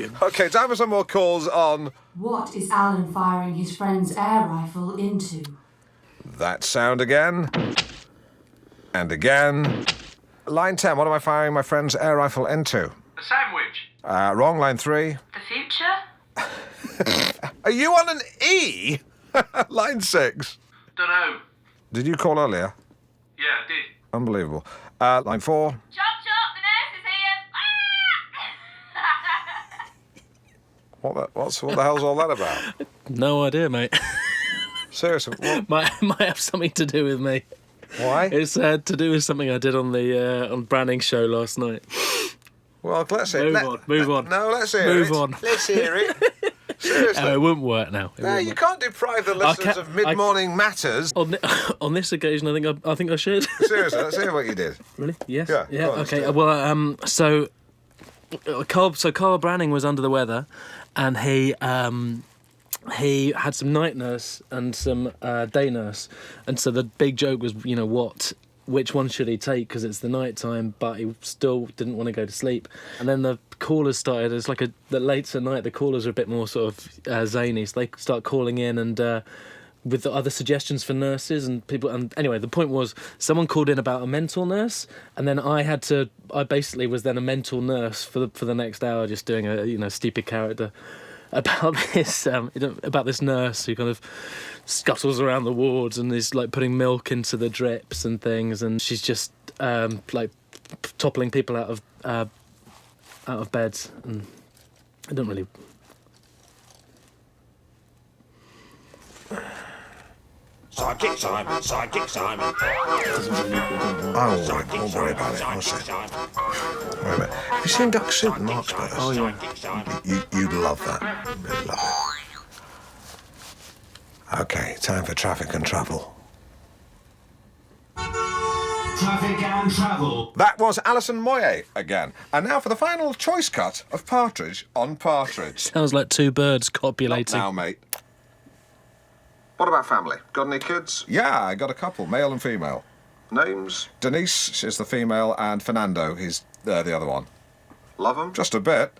million. OK, time for some more calls on... What is Alan firing his friend's air rifle into? That sound again. And again. Line 10, what am I firing my friend's air rifle into? A sandwich. Wrong, line 3. The future? Are you on an E? Line 6. Dunno. Did you call earlier? Yeah, I did. Unbelievable. Line 4. Chop, chop, the nurse is here! What the hell's all that about? No idea, mate. Seriously, what? might have something to do with me. Why? It's to do with something I did on the on Branning's show last night. Well, let's hear it. Move on. No, let's hear it. Move on. Let's hear it. Seriously. No, it wouldn't work now. No, you can't deprive the listeners of mid-morning matters. On this occasion, I think I should. Seriously, let's hear what you did. Really? Yes. Yeah. Yeah. Go on, Okay. Steve. Well, so Carl Branning was under the weather, and he had some night nurse and some day nurse, and so the big joke was, which one should he take, because it's the night time, but he still didn't want to go to sleep. And then the callers started. It's like the later night, the callers are a bit more sort of zany, so they start calling in and with the other suggestions for nurses and people. And anyway, the point was, someone called in about a mental nurse, and then I basically was then a mental nurse for the next hour, just doing a stupid character about this nurse who kind of scuttles around the wards and is like putting milk into the drips and things, and she's just like toppling people out of beds, and I don't really. Sidekick Simon. Oh, don't worry about it, honestly. Wait a minute. Have you seen Duck Soup and Larkspurs? Oh, yeah. You'd love that. You'd love it. OK, time for traffic and travel. Traffic and travel. That was Alison Moyet again. And now for the final choice cut of Partridge on Partridge. Sounds like two birds Not copulating. now, mate. What about family? Got any kids? Yeah, I got a couple, male and female. Names? Denise, she's the female, and Fernando, he's the other one. Love them? Just a bit.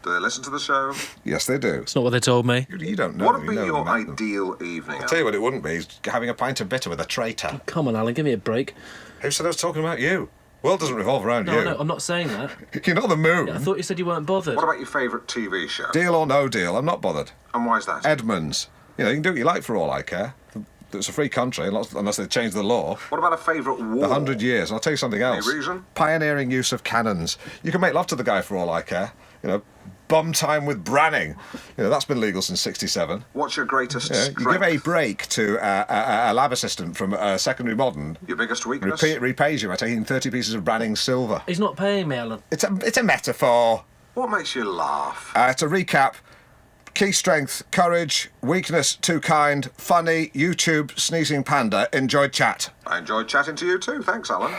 Do they listen to the show? Yes, they do. It's not what they told me. You don't know What them, would be you know your them, ideal evening? I'll tell you what it wouldn't be, is having a pint of bitter with a traitor. Come on, Alan, give me a break. Who said I was talking about you? World doesn't revolve around you. No, I'm not saying that. You're not the moon. I thought you said you weren't bothered. What about your favourite TV show? Deal or no deal, I'm not bothered. And why is that? Edmonds. You can do what you like for all I care. It's a free country, unless they change the law. What about a favourite war? The 100 Years. I'll tell you something else. Any reason? Pioneering use of cannons. You can make love to the guy for all I care. Bum time with Branning. That's been legal since '67. What's your greatest You strength? give a break to a lab assistant from secondary modern. Your biggest weakness? Repays you by taking 30 pieces of Branning silver. He's not paying me, Alan. It's a metaphor. What makes you laugh? To recap, key strength, courage, weakness, too kind, funny, YouTube, sneezing panda, enjoyed chat. I enjoyed chatting to you too. Thanks, Alan.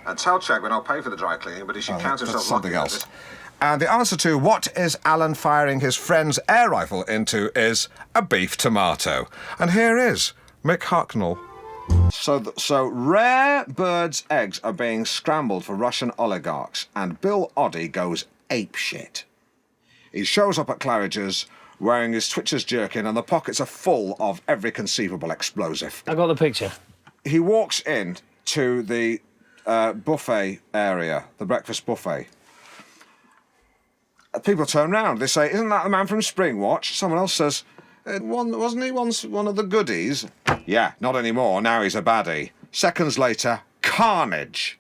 And tell Chagwin I'll pay for the dry cleaning, but he should count himself That's something lucky with else. it. And the answer to what is Alan firing his friend's air rifle into is a beef tomato. And here is Mick Hucknall. So rare birds' eggs are being scrambled for Russian oligarchs, and Bill Oddie goes apeshit. He shows up at Claridge's wearing his Twitcher's jerkin, and the pockets are full of every conceivable explosive. I got the picture. He walks in to the buffet area, the breakfast buffet. People turn round. They say, "Isn't that the man from Springwatch?" Someone else says, "Wasn't he once one of the goodies?" "Yeah, not anymore. Now he's a baddie." Seconds later, carnage.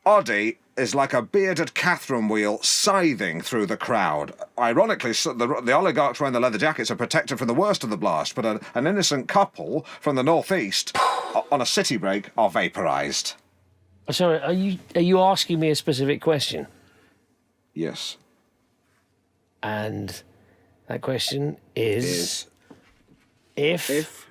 Oddie is like a bearded Catherine wheel scything through the crowd. Ironically, the oligarchs wearing the leather jackets are protected from the worst of the blast, but an innocent couple from the northeast on a city break are vaporised. Sorry, are you asking me a specific question? Yes. And that question is if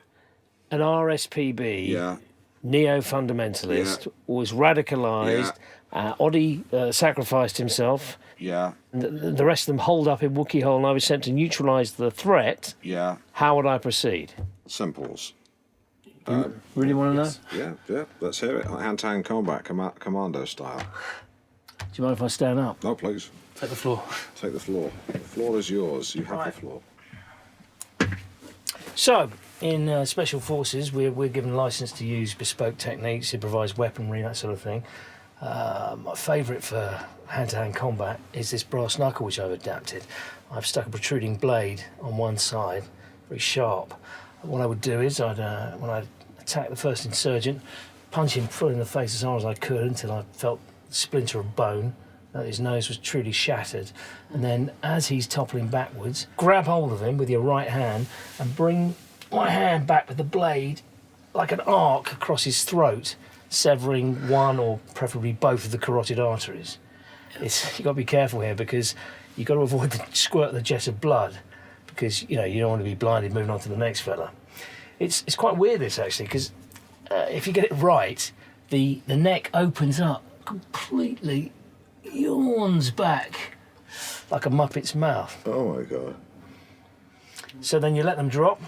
an RSPB neo-fundamentalist was radicalised, Oddie sacrificed himself, Yeah. and the rest of them holed up in Wookiee Hole, and I was sent to neutralise the threat, Yeah. how would I proceed? Simples. Really want to know? Yeah. Let's hear it. Hand-to-hand combat, commando style. you mind if I stand up? No, please. Take the floor. Take the floor. The floor is yours. You have the floor. So, in Special Forces, we're given licence to use bespoke techniques, improvised weaponry, that sort of thing. My favourite for hand-to-hand combat is this brass knuckle, which I've adapted. I've stuck a protruding blade on one side, very sharp. What I would do is, when I'd attack the first insurgent, punch him full in the face as hard as I could until I felt a splinter of bone, that his nose was truly shattered. And then, as he's toppling backwards, grab hold of him with your right hand and bring my hand back with the blade like an arc across his throat, severing one or preferably both of the carotid arteries. You've got to be careful here because you've got to avoid the squirt of the jet of blood because, you don't want to be blinded moving on to the next fella. It's quite weird, this, actually, because if you get it right, the neck opens up completely, yawns back like a Muppet's mouth. Oh, my God. So then you let them drop,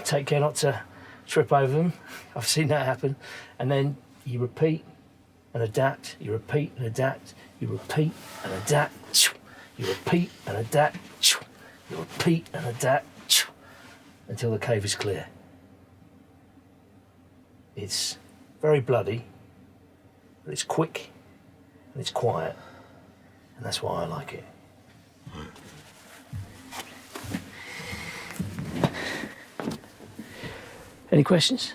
take care not to trip over them. I've seen that happen. And then you repeat and adapt, you repeat and adapt, you repeat and adapt, you repeat and adapt, you repeat and adapt, until the cave is clear. It's very bloody, but it's quick and it's quiet, and that's why I like it. Any questions?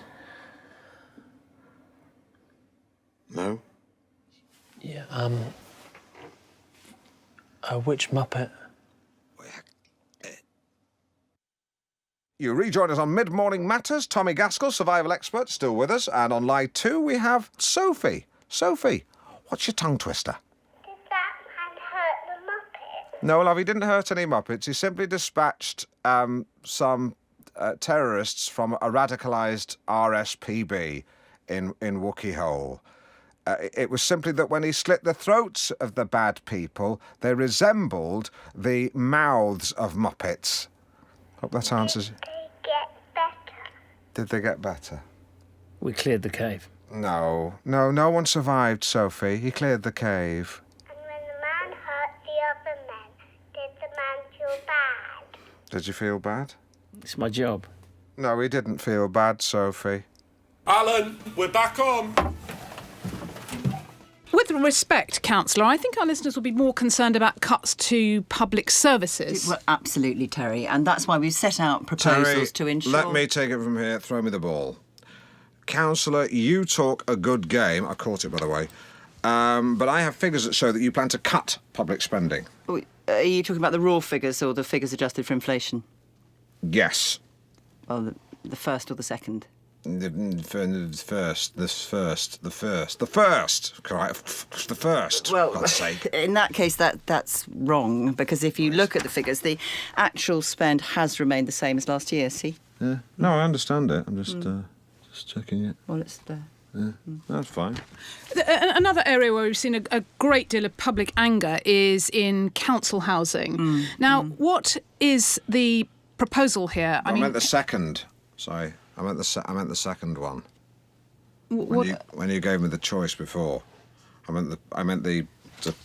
No? Yeah, which Muppet? You rejoin us on Mid-Morning Matters. Tommy Gaskell, survival expert, still with us. And on line 2, we have Sophie. Sophie, what's your tongue twister? Did that man hurt the Muppet? No, love, he didn't hurt any Muppets. He simply dispatched some terrorists from a radicalised RSPB in Wookiee Hole. It was simply that when he slit the throats of the bad people, they resembled the mouths of Muppets. Hope that answers. Did they get better? Did they get better? We cleared the cave. No one survived, Sophie. He cleared the cave. And when the man hurt the other men, did the man feel bad? Did you feel bad? It's my job. No, he didn't feel bad, Sophie. Alan, we're back on. With respect, Councillor, I think our listeners will be more concerned about cuts to public services. Well, absolutely, Terry, and that's why we've set out proposals to ensure... Let me take it from here. Throw me the ball. Councillor, you talk a good game. I caught it, by the way. But I have figures that show that you plan to cut public spending. Are you talking about the raw figures or the figures adjusted for inflation? Yes. Well, the first or the second? The first. Well, God's sake. In that case, that's wrong, because if you look at the figures, the actual spend has remained the same as last year, see? Yeah. No, I understand it. I'm just checking it. Well, it's there. Yeah, that's fine. Another area where we've seen a great deal of public anger is in council housing. Now, what is the proposal here? I meant the second. Sorry, I meant the second one. When you gave me the choice before, I meant the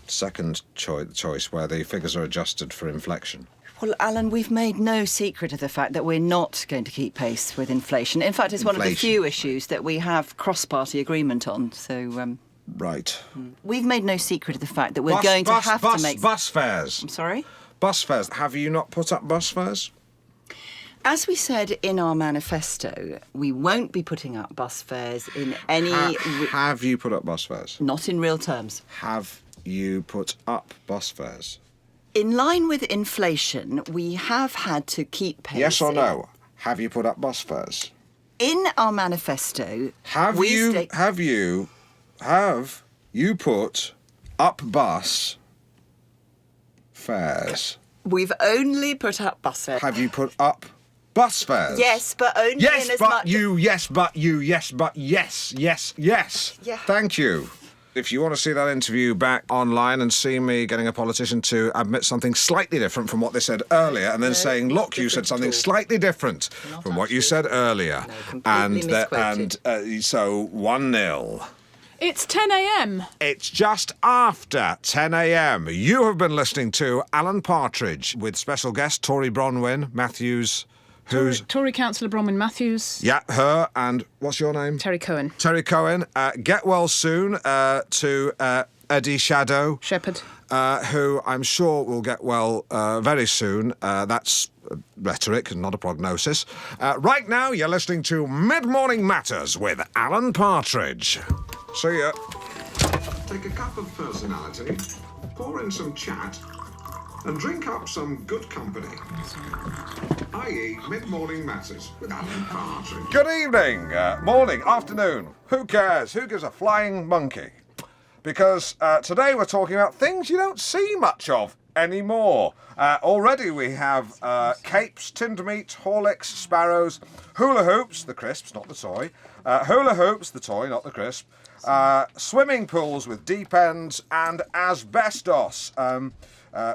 second choice where the figures are adjusted for inflation. Well, Alan, we've made no secret of the fact that we're not going to keep pace with inflation. In fact, it's one of the few issues that we have cross-party agreement on. So, right. We've made no secret of the fact that we're going to have to make bus fares. I'm sorry? Bus fares. Have you not put up bus fares? As we said in our manifesto, we won't be putting up bus fares in any... Have you put up bus fares? Not in real terms. Have you put up bus fares? In line with inflation, we have had to keep pace... Yes or no? Have you put up bus fares? In our manifesto... Have you put up bus fares? We've only put up bus fares. Have you put up bus fares? Yes, but only yes, in as but much... yes, yes. Yeah. Thank you. If you want to see that interview back online and see me getting a politician to admit something slightly different from what they said earlier and then saying, look, you said something slightly different from what you said earlier. No, completely misquoted. So 1-0. It's 10 a.m. It's just after 10 a.m. You have been listening to Alan Partridge with special guest Tory Bronwyn Matthews, who's... Tory councillor Bronwyn Matthews. Yeah, her, and what's your name? Terry Cohen. Terry Cohen. Get well soon to Eddie Shadow. Shepherd. Who I'm sure will get well very soon. That's rhetoric, not a prognosis. Right now, you're listening to Mid-Morning Matters with Alan Partridge. See ya. Take a cup of personality, pour in some chat, and drink up some good company. i.e. Mid-Morning Matters with Alan Partridge. Good evening, morning, afternoon. Who cares? Who gives a flying monkey? Because today we're talking about things you don't see much of anymore. Already we have capes, tinned meat, Horlicks, sparrows, hula hoops, the crisps, not the toy, hula hoops, the toy, not the crisp, swimming pools with deep ends, and asbestos.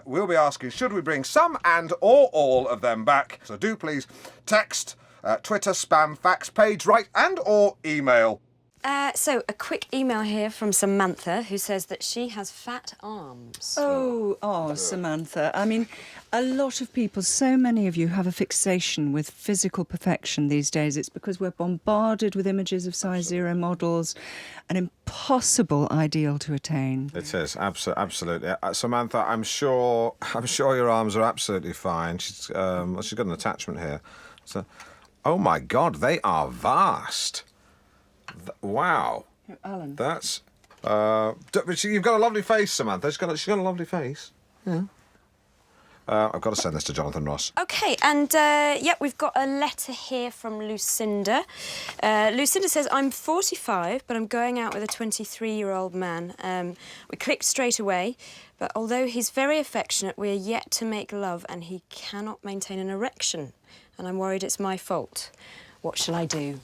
We'll be asking, should we bring some and or all of them back? So do please text, Twitter, spam, fax, page, write, and or email. So, a quick email here from Samantha, who says that she has fat arms. Oh, Samantha. I mean, a lot of people, so many of you have a fixation with physical perfection these days. It's because we're bombarded with images of size 0 models, an impossible ideal to attain. It is, absolutely. Samantha, I'm sure your arms are absolutely fine. She's got an attachment here. So, oh my God, they are vast. Wow. Alan. That's... you've got a lovely face, Samantha. She's got a lovely face. Yeah. I've got to send this to Jonathan Ross. OK, and, we've got a letter here from Lucinda. Lucinda says, I'm 45, but I'm going out with a 23-year-old man. We clicked straight away, but although he's very affectionate, we're yet to make love and he cannot maintain an erection. And I'm worried it's my fault. What shall I do?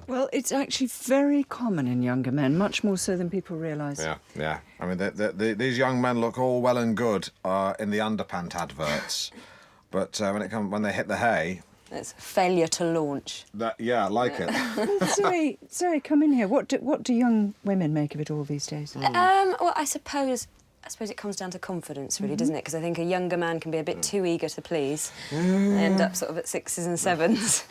Well, it's actually very common in younger men, much more so than people realise. Yeah. I mean, these young men look all well and good in the underpant adverts, but when they hit the hay... It's failure to launch. I like it. Zoe, come in here. What do young women make of it all these days? Well, I suppose it comes down to confidence, really, doesn't it? Because I think a younger man can be a bit too eager to please, end up sort of at 6s and 7s.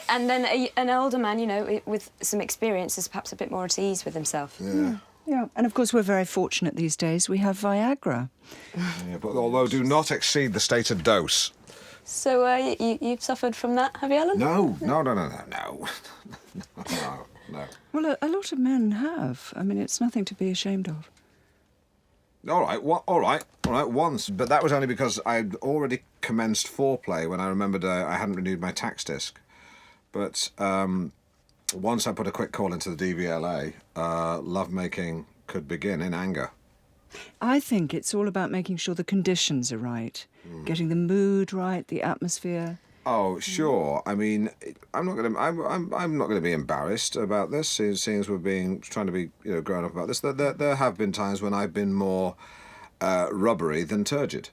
And then an older man, with some experience, is perhaps a bit more at ease with himself. Yeah, and of course we're very fortunate these days. We have Viagra. Yeah, but although do not exceed the stated dose. So you've suffered from that, have you, Alan? No. Well, a lot of men have. I mean, it's nothing to be ashamed of. All right, once. But that was only because I'd already commenced foreplay when I remembered I hadn't renewed my tax disc. But once I put a quick call into the DVLA, lovemaking could begin in anger. I think it's all about making sure the conditions are right, getting the mood right, the atmosphere. Oh, sure. I mean, I'm not going to be embarrassed about this, seeing as we're trying to be grown up about this. There have been times when I've been more rubbery than turgid.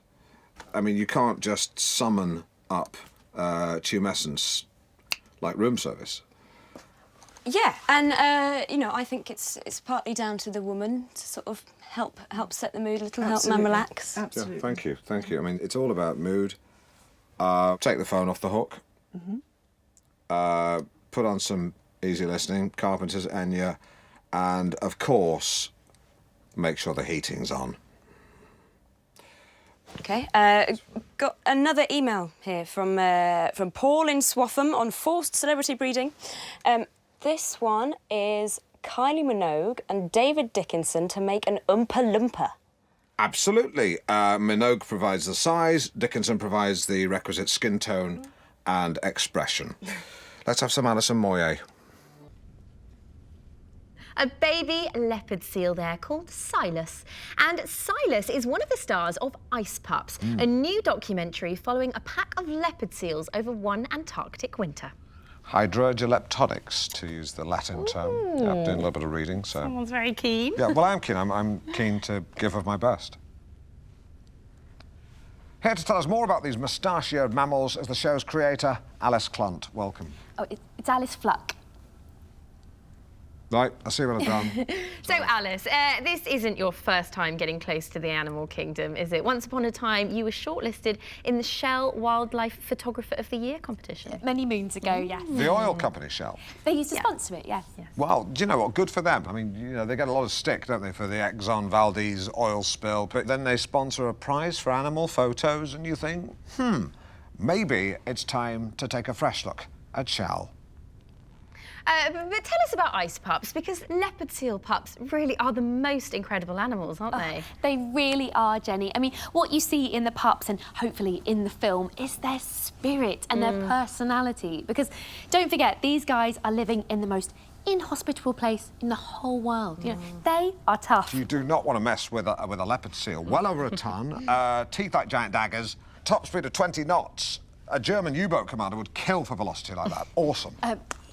I mean, you can't just summon up tumescence like room service. Yeah, and I think it's partly down to the woman to sort of help set the mood a little, help man relax. Absolutely. Yeah, thank you. I mean, it's all about mood. Take the phone off the hook. Put on some easy listening, Carpenter's, Enya, and of course, make sure the heating's on. Okay, got another email here from Paul in Swaffham on forced celebrity breeding. This one is Kylie Minogue and David Dickinson to make an Oompa Loompa. Absolutely. Minogue provides the size, Dickinson provides the requisite skin tone and expression. Let's have some Alison Moyet. A baby leopard seal there called Silas. And Silas is one of the stars of Ice Pups, a new documentary following a pack of leopard seals over one Antarctic winter. Hydrogeleptonics, to use the Latin term. Yeah, I'm doing a little bit of reading, so... Someone's very keen. Yeah, well, I am keen. I'm keen to give of my best. Here to tell us more about these mustachioed mammals is the show's creator, Alice Clunt. Welcome. Oh, it's Alice Fluck. Right, I see what I've done. So, Alice, this isn't your first time getting close to the animal kingdom, is it? Once upon a time, you were shortlisted in the Shell Wildlife Photographer of the Year competition. Many moons ago, yes. The oil company, Shell. They used to sponsor it, yes. Well, do you know what? Good for them. I mean, you know, they get a lot of stick, don't they, for the Exxon Valdez oil spill. But then they sponsor a prize for animal photos, and you think, maybe it's time to take a fresh look at Shell. But tell us about ice pups, because leopard seal pups really are the most incredible animals, aren't they? They really are, Jenny. I mean, what you see in the pups and hopefully in the film is their spirit and their personality. Because don't forget, these guys are living in the most inhospitable place in the whole world. You know, they are tough. You do not want to mess with a leopard seal. Well over a ton, teeth like giant daggers, top speed of 20 knots. A German U-boat commander would kill for velocity like that. Awesome.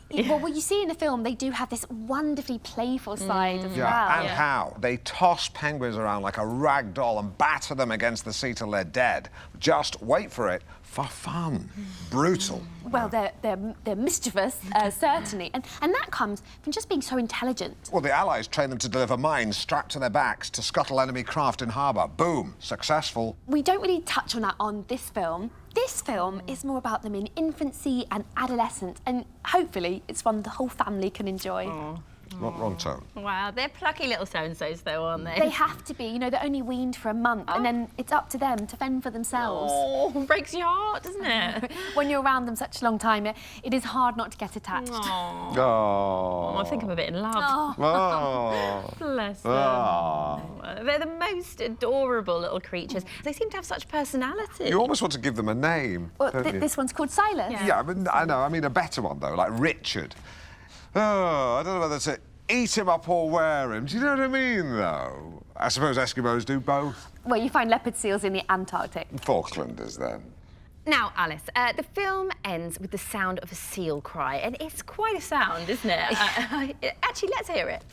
Well, what you see in the film, they do have this wonderfully playful side as well. And how? They toss penguins around like a rag doll and batter them against the sea till they're dead. Just wait for it, for fun. Brutal. Well, they're mischievous, certainly, and that comes from just being so intelligent. Well, the Allies trained them to deliver mines strapped to their backs to scuttle enemy craft in harbour. Boom, successful. We don't really touch on that on this film. This film is more about them in infancy and adolescence, and hopefully it's one the whole family can enjoy. Wrong tone. Wow, they're plucky little so-and-sos, though, aren't they? They have to be. You know, they're only weaned for a month, and then it's up to them to fend for themselves. Oh, breaks your heart, doesn't it? When you're around them such a long time, it is hard not to get attached. Oh, I think I'm a bit in love. Bless them. They're the most adorable little creatures. They seem to have such personality. You almost want to give them a name. Well, this one's called Silas. Yeah, but I know. I mean, a better one, though, like Richard. Oh, I don't know whether to eat him up or wear him. Do you know what I mean, though? I suppose Eskimos do both. Well, you find leopard seals in the Antarctic. Falklanders, then. Now, Alice, the film ends with the sound of a seal cry, and it's quite a sound, isn't it? Actually, let's hear it.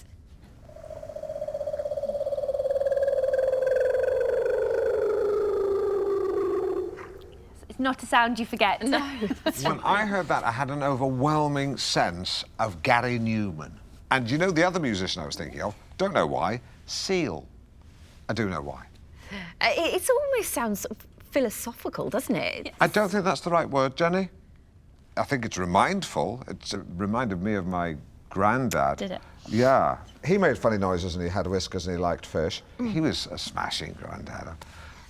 It's not a sound you forget. No. When I heard that, I had an overwhelming sense of Gary Newman. And you know the other musician I was thinking of? Don't know why. Seal. I do know why. It almost sounds sort of philosophical, doesn't it? I don't think that's the right word, Jenny. I think it's remindful. It reminded me of my granddad. Did it? Yeah. He made funny noises and he had whiskers and he liked fish. He was a smashing granddad.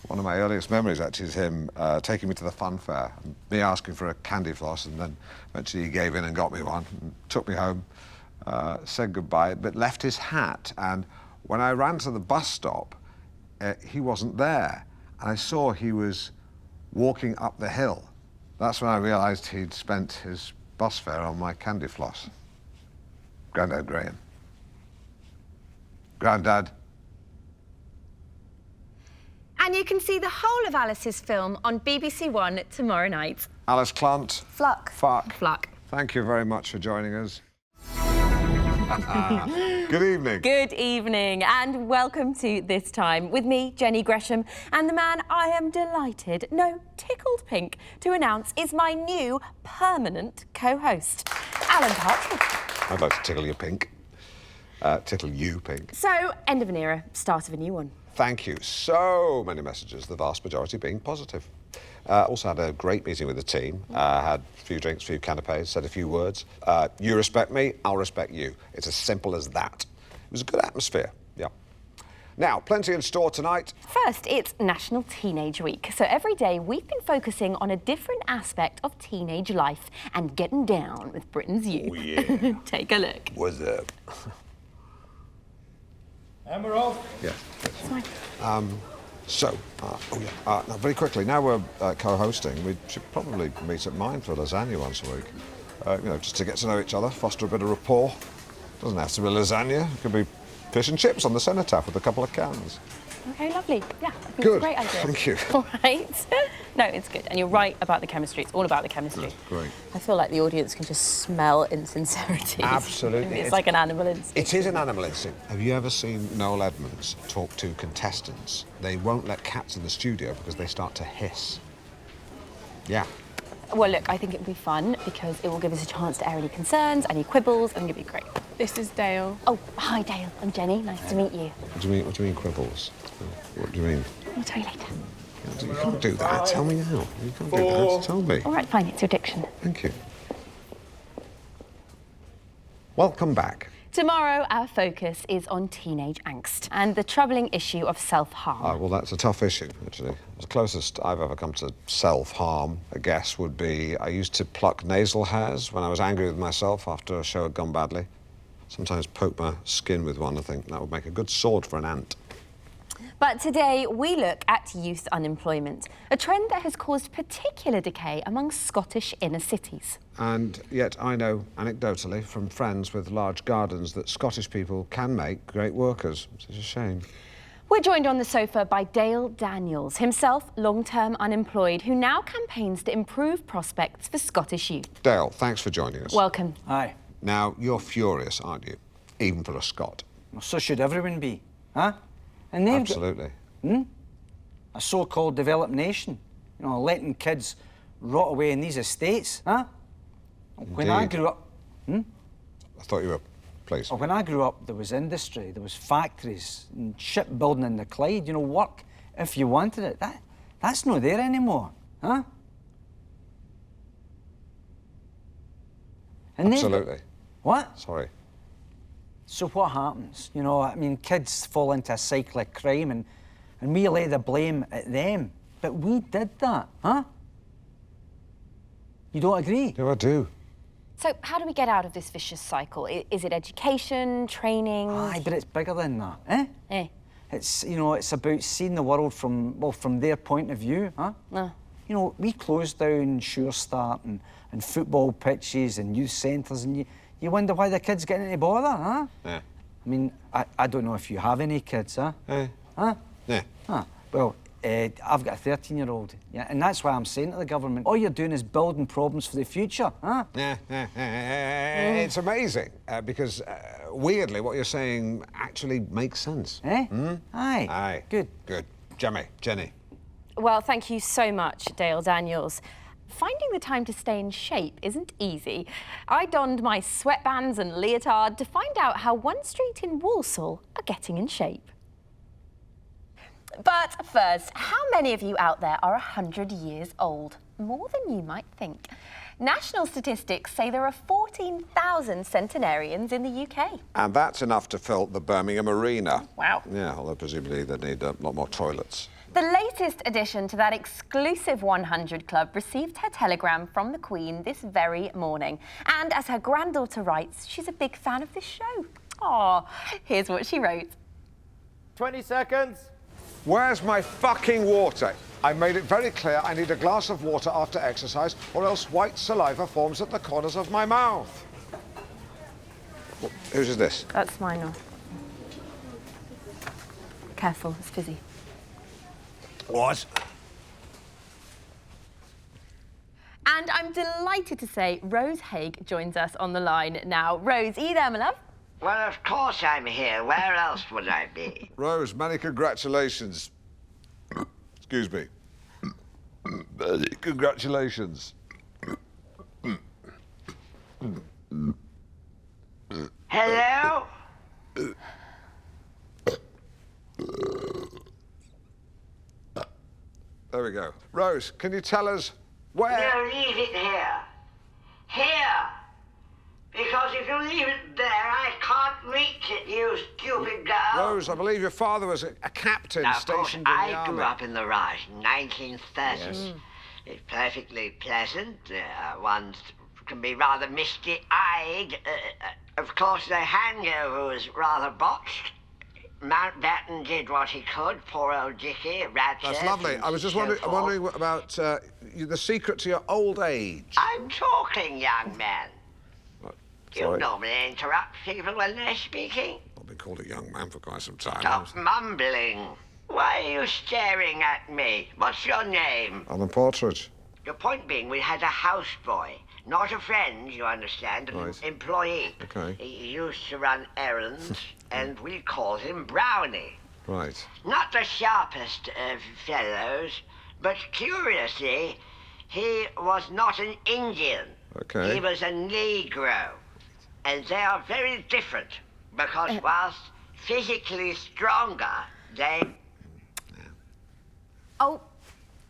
One of my earliest memories, actually, is him taking me to the fun fair, and me asking for a candy floss, and then eventually he gave in and got me one, and took me home, said goodbye, but left his hat. And when I ran to the bus stop, he wasn't there. And I saw he was walking up the hill. That's when I realised he'd spent his bus fare on my candy floss. Grandad Graham. Grandad. And you can see the whole of Alice's film on BBC One tomorrow night. Alice Clunt. Fluck. Fluck. Thank you very much for joining us. Good evening. Good evening and welcome to This Time with me, Jenny Gresham, and the man I am delighted, no, tickled pink, to announce is my new permanent co-host, Alan Partridge. I'd like to tickle you pink. Tickle you pink. So, end of an era, start of a new one. Thank you. So many messages, the vast majority being positive. Also had a great meeting with the team. Had a few drinks, a few canapes, said a few words. You respect me, I'll respect you. It's as simple as that. It was a good atmosphere, yeah. Now, plenty in store tonight. First, it's National Teenage Week. So every day we've been focusing on a different aspect of teenage life and getting down with Britain's youth. Oh, yeah. Take a look. What's up? Emerald? Yes. Now, very quickly, now we're co-hosting, we should probably meet at mine for lasagna once a week. You know, just to get to know each other, foster a bit of rapport. Doesn't have to be lasagna, it could be fish and chips on the cenotaph with a couple of cans. Okay, lovely. Yeah, I think Good. it's a great idea. Thank you. All right. No, it's good. And you're right about the chemistry. It's all about the chemistry. Great. I feel like the audience can just smell insincerity. Absolutely. It's like an animal instinct. It is an animal instinct. Have you ever seen Noel Edmonds talk to contestants? They won't let cats in the studio because they start to hiss. Yeah. Well, look, I think it would be fun because it will give us a chance to air any concerns, any quibbles, and it'll be great. This is Dale. Oh, hi, Dale. I'm Jenny. Nice to meet you. What do you mean, quibbles? What do you mean? I'll tell you later. You can't do that. Tell me now. You can't do that. Tell me. All right, fine. It's your diction. Thank you. Welcome back. Tomorrow, our focus is on teenage angst and the troubling issue of self-harm. Well, that's a tough issue, actually. The closest I've ever come to self-harm, I guess, would be I used to pluck nasal hairs when I was angry with myself after a show had gone badly. Sometimes poke my skin with one. I think that would make a good sword for an ant. But today, we look at youth unemployment, a trend that has caused particular decay among Scottish inner cities. And yet I know, anecdotally, from friends with large gardens, that Scottish people can make great workers. It's a shame. We're joined on the sofa by Dale Daniels, himself long-term unemployed, who now campaigns to improve prospects for Scottish youth. Dale, thanks for joining us. Welcome. Aye. Now, you're furious, aren't you? Even for a Scot. Well, so should everyone be, huh? And they've Absolutely. A so-called developed nation, you know, letting kids rot away in these estates, huh? When I Indeed. grew up... I thought you were... Please. When I grew up, there was industry, there was factories, and shipbuilding in the Clyde, you know, work if you wanted it. That's not there anymore, huh? And Absolutely. What? Sorry. So what happens? You know, I mean, kids fall into a cycle of crime and we lay the blame at them. But we did that, huh? You don't agree? No, I do. So how do we get out of this vicious cycle? Is it education, training? Aye, but it's bigger than that, eh? Eh. It's, you know, it's about seeing the world from their point of view, huh? No. You know, we closed down Sure Start and football pitches and youth centres and you wonder why the kids get into bother, huh? Yeah. I mean, I don't know if you have any kids, huh? Huh? Yeah. Huh. Well, I've got a 13-year-old, yeah, and that's why I'm saying to the government, all you're doing is building problems for the future, huh? It's amazing, because weirdly, what you're saying actually makes sense. Eh? Aye. Aye. Good. Good. Jenny. Well, thank you so much, Dale Daniels. Finding the time to stay in shape isn't easy. I donned my sweatbands and leotard to find out how one street in Walsall are getting in shape. But first, how many of you out there are 100 years old? More than you might think. National statistics say there are 14,000 centenarians in the UK. And that's enough to fill the Birmingham Arena. Wow. Yeah, although presumably they need a lot more toilets. The latest addition to that exclusive 100 club received her telegram from the Queen this very morning. And as her granddaughter writes, she's a big fan of this show. Aw, here's what she wrote. 20 seconds. Where's my fucking water? I made it very clear I need a glass of water after exercise, or else white saliva forms at the corners of my mouth. Whose is this? That's mine now. Careful, it's fizzy. What? And I'm delighted to say Rose Haig joins us on the line now. Rose, are you there, my love? Well, of course I'm here. Where else would I be? Rose, many congratulations. Excuse me. Congratulations. Hello? There we go. Rose, can you tell us where... No, leave it here. Here! Because if you leave it there, I can't reach it, you stupid girl. Rose, I believe your father was a captain Now, of course, stationed in the I army. grew up in the Raj, 1930s. Yes. It's perfectly pleasant. One can be rather misty-eyed. Of course, the hangover was rather botched. Mountbatten did what he could, poor old Dickie, Radcliffe. That's lovely. I was just wondering about the secret to your old age. I'm talking, young man. You Sorry. normally interrupt people when they're speaking. I've been called a young man for quite some time. Stop mumbling. Why are you staring at me? What's your name? Alan Partridge. Your point being, we had a houseboy. Not a friend, you understand, an Right. employee. Okay. He used to run errands, and we called him Brownie. Right. Not the sharpest of fellows, but curiously, he was not an Indian. Okay. He was a Negro. and they are very different because whilst physically stronger, they...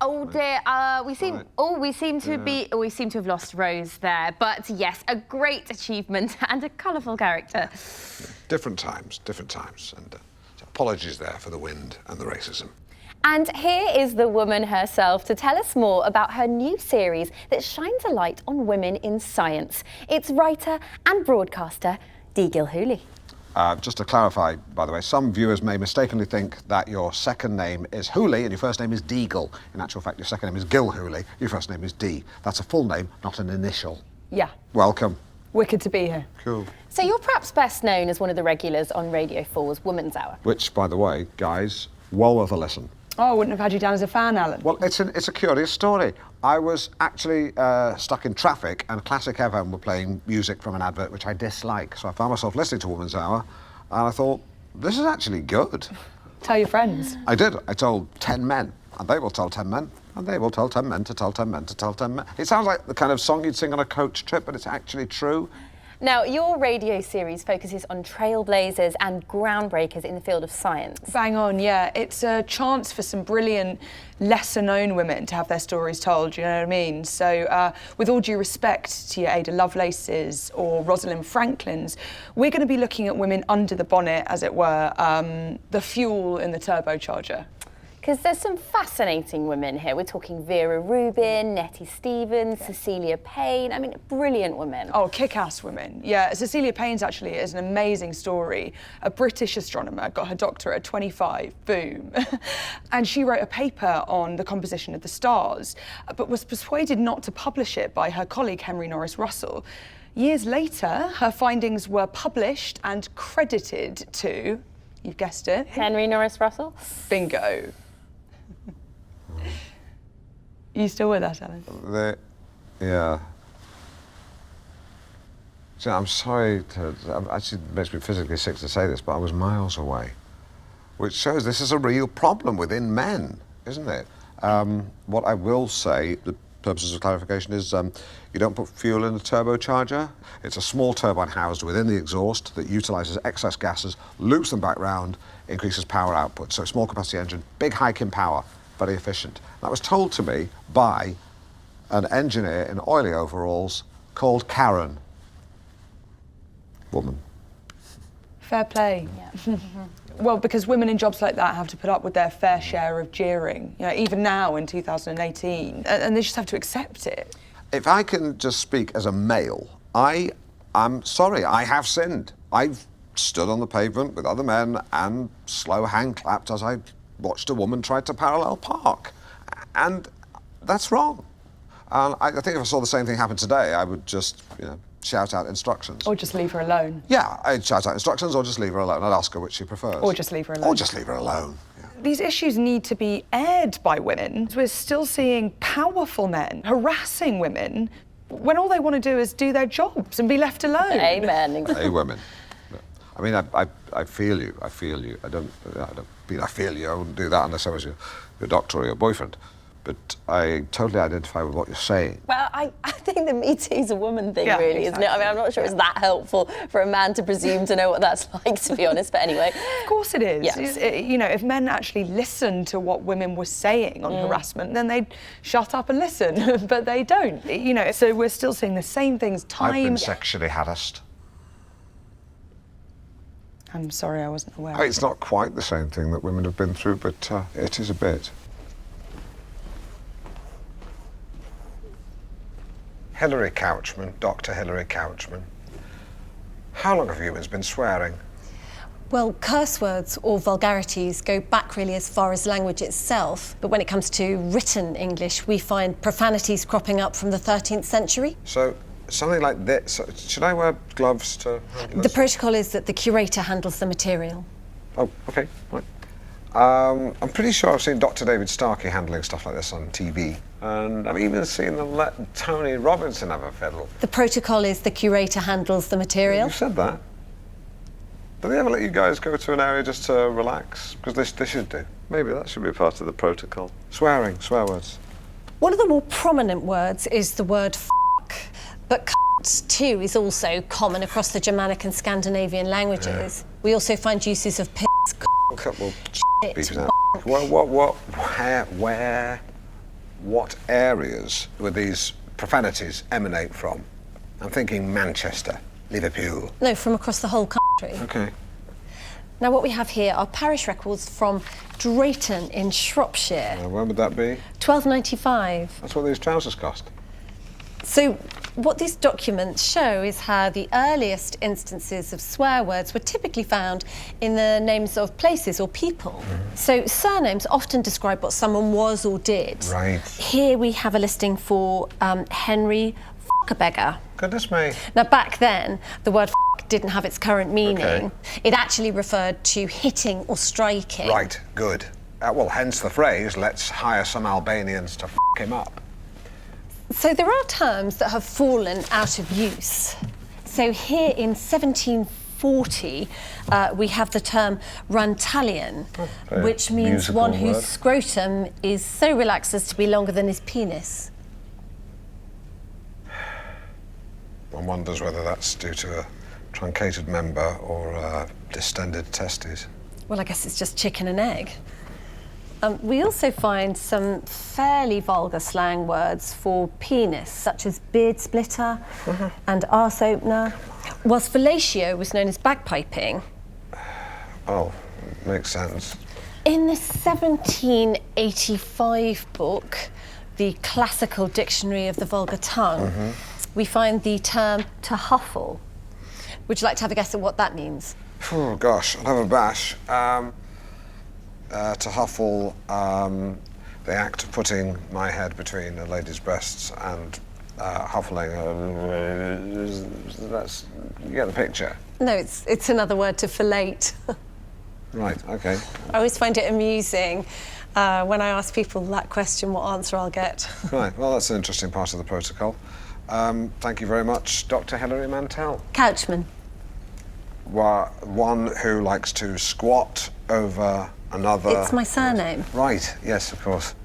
Oh dear, we seem to have lost Rose there. But yes, a great achievement and a colourful character. Different times, and apologies there for the wind and the racism. And here is the woman herself to tell us more about her new series that shines a light on women in science. It's writer and broadcaster Dee Gilhooly. Just to clarify, by the way, some viewers may mistakenly think that your second name is Hooley and your first name is Deagle. In actual fact, your second name is Gilhooly, your first name is Dee. That's a full name, not an initial. Yeah. Welcome. Wicked to be here. Cool. So you're perhaps best known as one of the regulars on Radio 4's Woman's Hour. Which, by the way, guys, well worth a listen. Oh, I wouldn't have had you down as a fan, Alan. Well, it's a curious story. I was actually stuck in traffic and Classic FM were playing music from an advert which I dislike. So I found myself listening to Woman's Hour and I thought, this is actually good. Tell your friends. I did. I told 10 men and they will tell 10 men and they will tell 10 men to tell 10 men to tell 10 men. It sounds like the kind of song you'd sing on a coach trip, but it's actually true. Now, your radio series focuses on trailblazers and groundbreakers in the field of science. Bang on, yeah. It's a chance for some brilliant, lesser-known women to have their stories told, you know what I mean? So, with all due respect to your Ada Lovelaces or Rosalind Franklins, we're going to be looking at women under the bonnet, as it were, the fuel in the turbocharger. Because there's some fascinating women here. We're talking Vera Rubin, Nettie Stevens, Cecilia Payne. I mean, brilliant women. Oh, kick-ass women. Yeah, Cecilia Payne's actually is an amazing story. A British astronomer, got her doctorate at 25, boom. And she wrote a paper on the composition of the stars, but was persuaded not to publish it by her colleague Henry Norris Russell. Years later, her findings were published and credited to, you've guessed it, Henry Norris Russell? Bingo. You still with us, Alan? Yeah. See, I'm sorry to... Actually, it makes me physically sick to say this, but I was miles away. Which shows this is a real problem within men, isn't it? What I will say, the purposes of clarification, is you don't put fuel in a turbocharger. It's a small turbine housed within the exhaust that utilises excess gases, loops them back round, increases power output. So small capacity engine, big hike in power, very efficient. That was told to me by an engineer in oily overalls called Karen. Woman. Fair play. Yeah. Well, because women in jobs like that have to put up with their fair share of jeering, you know, even now in 2018, and they just have to accept it. If I can just speak as a male, I'm sorry, I have sinned. I've stood on the pavement with other men and slow hand clapped as I watched a woman try to parallel park. And that's wrong. And I think if I saw the same thing happen today, I would just, you know, shout out instructions. Or just leave her alone. Yeah, I'd shout out instructions or just leave her alone. I'd ask her which she prefers. Or just leave her alone. Or just leave her alone. Yeah. These issues need to be aired by women. We're still seeing powerful men harassing women when all they want to do is do their jobs and be left alone. Amen. Hey, women. I mean, I feel you. I feel you. I don't mean I feel you. I wouldn't do that unless I was your doctor or your boyfriend. But I totally identify with what you're saying. Well, I think the Me Too's a woman thing, Yeah, really, exactly. isn't it? I mean, I'm not sure it's that helpful for a man to presume to know what that's like, to be honest, but anyway. Of course it is. Yes. You know, if men actually listened to what women were saying on harassment, then they'd shut up and listen, but they don't. You know, so we're still seeing the same things time... I've been sexually harassed. I'm sorry, I wasn't aware. It's not quite the same thing that women have been through, but it is a bit. Hilary Couchman, Dr. Hilary Couchman. How long have humans been swearing? Well, curse words or vulgarities go back really as far as language itself. But when it comes to written English, we find profanities cropping up from the 13th century. So, something like this. Should I wear gloves to handle The this? protocol is that the curator handles the material. Oh, OK, right. I'm pretty sure I've seen Dr. David Starkey handling stuff like this on TV. And I've even seen them let Tony Robinson have a fiddle. The protocol is the curator handles the material. You said that. Do they ever let you guys go to an area just to relax? Because they should do. Maybe that should be part of the protocol. Swearing, swear words. One of the more prominent words is the word f***, but too is also common across the Germanic and Scandinavian languages. We also find uses of piss, Well, shit, beep it out. What areas would these profanities emanate from? I'm thinking Manchester, Liverpool. no, from across the whole country. Okay. Now, what we have here are parish records from Drayton in Shropshire, When would that be? 1295. That's what these trousers cost. So, what these documents show is how the earliest instances of swear words were typically found in the names of places or people. So, surnames often describe what someone was or did. Right. Here we have a listing for Henry F***a-beggar. Goodness me. Now, back then, the word f*** didn't have its current meaning. Okay. It actually referred to hitting or striking. Right, good. Well, hence the phrase, let's hire some Albanians to f*** him up. So there are terms that have fallen out of use. So here in 1740, we have the term Rantalian, which means musical one whose word. scrotum is so relaxed as to be longer than his penis. One wonders whether that's due to a truncated member or distended testes. Well, I guess it's just chicken and egg. We also find some fairly vulgar slang words for penis, such as beard splitter and arse opener, whilst fellatio was known as bagpiping. Oh, makes sense. In the 1785 book, the Classical Dictionary of the Vulgar Tongue, we find the term to huffle. Would you like to have a guess at what that means? Oh, gosh, I'll have a bash. To huffle, the act of putting my head between a lady's breasts and huffling. You get the picture. No, it's another word to fellate. Right, okay. I always find it amusing when I ask people that question, what answer I'll get. Right, well, that's an interesting part of the protocol. Thank you very much, Dr. Hilary Mantell. Couchman. One who likes to squat over another. It's my surname. Right, yes, of course.